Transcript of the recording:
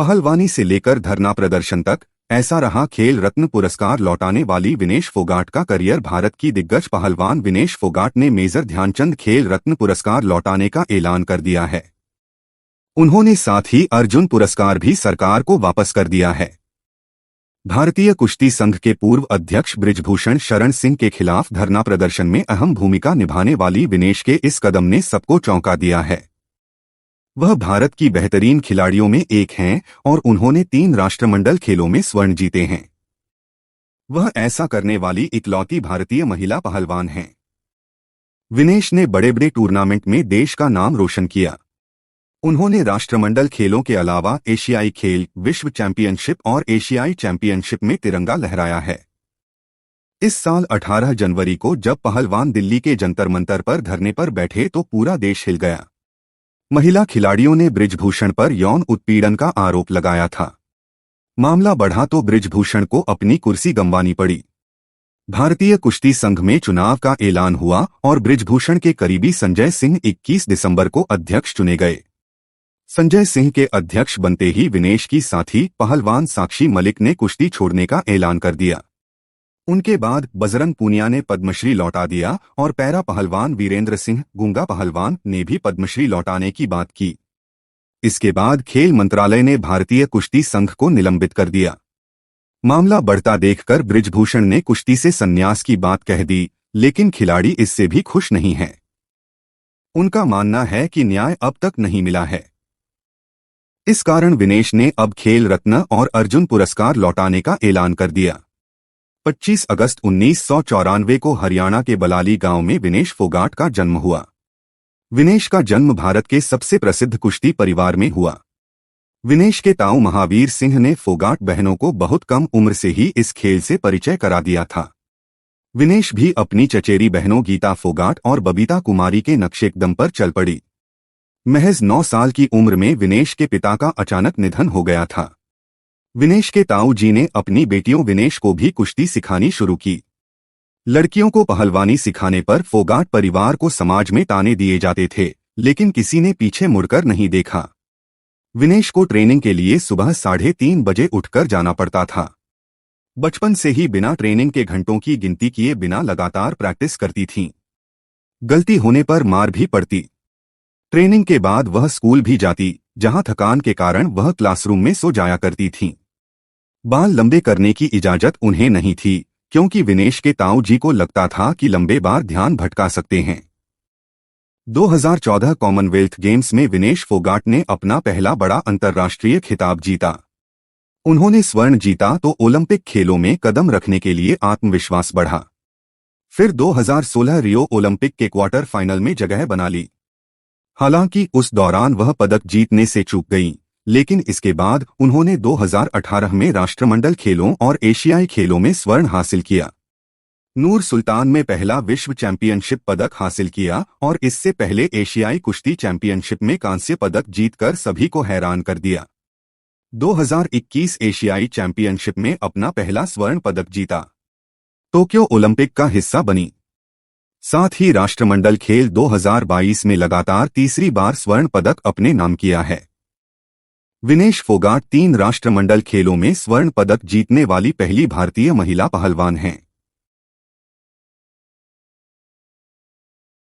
पहलवानी से लेकर धरना प्रदर्शन तक, ऐसा रहा खेल रत्न पुरस्कार लौटाने वाली विनेश फोगाट का करियर। भारत की दिग्गज पहलवान विनेश फोगाट ने मेजर ध्यानचंद खेल रत्न पुरस्कार लौटाने का ऐलान कर दिया है। उन्होंने साथ ही अर्जुन पुरस्कार भी सरकार को वापस कर दिया है। भारतीय कुश्ती संघ के पूर्व अध्यक्ष बृजभूषण शरण सिंह के खिलाफ धरना प्रदर्शन में अहम भूमिका निभाने वाली विनेश के इस कदम ने सबको चौंका दिया है। वह भारत की बेहतरीन खिलाड़ियों में एक हैं और उन्होंने 3 राष्ट्रमंडल खेलों में स्वर्ण जीते हैं। वह ऐसा करने वाली इकलौती भारतीय महिला पहलवान हैं। विनेश ने बड़े बड़े टूर्नामेंट में देश का नाम रोशन किया। उन्होंने राष्ट्रमंडल खेलों के अलावा एशियाई खेल, विश्व चैंपियनशिप और एशियाई चैंपियनशिप में तिरंगा लहराया है। इस साल 18 जनवरी को जब पहलवान दिल्ली के जंतर मंतर पर धरने पर बैठे तो पूरा देश हिल गया। महिला खिलाड़ियों ने बृजभूषण पर यौन उत्पीड़न का आरोप लगाया था। मामला बढ़ा तो बृजभूषण को अपनी कुर्सी गंवानी पड़ी। भारतीय कुश्ती संघ में चुनाव का ऐलान हुआ और बृजभूषण के करीबी संजय सिंह 21 दिसंबर को अध्यक्ष चुने गए। संजय सिंह के अध्यक्ष बनते ही विनेश की साथी पहलवान साक्षी मलिक ने कुश्ती छोड़ने का ऐलान कर दिया। उनके बाद बजरंग पूनिया ने पद्मश्री लौटा दिया और पैरा पहलवान वीरेंद्र सिंह गूंगा पहलवान ने भी पद्मश्री लौटाने की बात की। इसके बाद खेल मंत्रालय ने भारतीय कुश्ती संघ को निलंबित कर दिया। मामला बढ़ता देखकर बृजभूषण ने कुश्ती से संन्यास की बात कह दी, लेकिन खिलाड़ी इससे भी खुश नहीं हैं। उनका मानना है कि न्याय अब तक नहीं मिला है। इस कारण विनेश ने अब खेल रत्न और अर्जुन पुरस्कार लौटाने का ऐलान कर दिया। 25 अगस्त 1994 को हरियाणा के बलाली गांव में विनेश फोगाट का जन्म हुआ। विनेश का जन्म भारत के सबसे प्रसिद्ध कुश्ती परिवार में हुआ। विनेश के ताऊ महावीर सिंह ने फोगाट बहनों को बहुत कम उम्र से ही इस खेल से परिचय करा दिया था। विनेश भी अपनी चचेरी बहनों गीता फोगाट और बबीता कुमारी के नक्शेकदम पर चल पड़ी। महज 9 साल की उम्र में विनेश के पिता का अचानक निधन हो गया था। विनेश के ताऊ जी ने अपनी बेटियों विनेश को भी कुश्ती सिखानी शुरू की। लड़कियों को पहलवानी सिखाने पर फोगाट परिवार को समाज में ताने दिए जाते थे, लेकिन किसी ने पीछे मुड़कर नहीं देखा। विनेश को ट्रेनिंग के लिए सुबह 3:30 बजे उठकर जाना पड़ता था। बचपन से ही बिना ट्रेनिंग के घंटों की गिनती किए बिना लगातार प्रैक्टिस करती थीं। गलती होने पर मार भी पड़ती। ट्रेनिंग के बाद वह स्कूल भी जाती, जहां थकान के कारण वह क्लासरूम में सो जाया करती थीं। बाल लंबे करने की इजाजत उन्हें नहीं थी, क्योंकि विनेश के ताऊ जी को लगता था कि लंबे बाल ध्यान भटका सकते हैं। 2014 कॉमनवेल्थ गेम्स में विनेश फोगाट ने अपना पहला बड़ा अंतर्राष्ट्रीय खिताब जीता। उन्होंने स्वर्ण जीता तो ओलंपिक खेलों में कदम रखने के लिए आत्मविश्वास बढ़ा। फिर 2016 रियो ओलंपिक के क्वार्टर फाइनल में जगह बना ली। हालांकि उस दौरान वह पदक जीतने से चूक गईं, लेकिन इसके बाद उन्होंने 2018 में राष्ट्रमंडल खेलों और एशियाई खेलों में स्वर्ण हासिल किया। नूर सुल्तान में पहला विश्व चैंपियनशिप पदक हासिल किया और इससे पहले एशियाई कुश्ती चैंपियनशिप में कांस्य पदक जीतकर सभी को हैरान कर दिया। 2021 एशियाई चैंपियनशिप में अपना पहला स्वर्ण पदक जीता। टोक्यो ओलंपिक का हिस्सा बनी। साथ ही राष्ट्रमंडल खेल 2022 में लगातार तीसरी बार स्वर्ण पदक अपने नाम किया है। विनेश फोगाट 3 राष्ट्रमंडल खेलों में स्वर्ण पदक जीतने वाली पहली भारतीय महिला पहलवान हैं।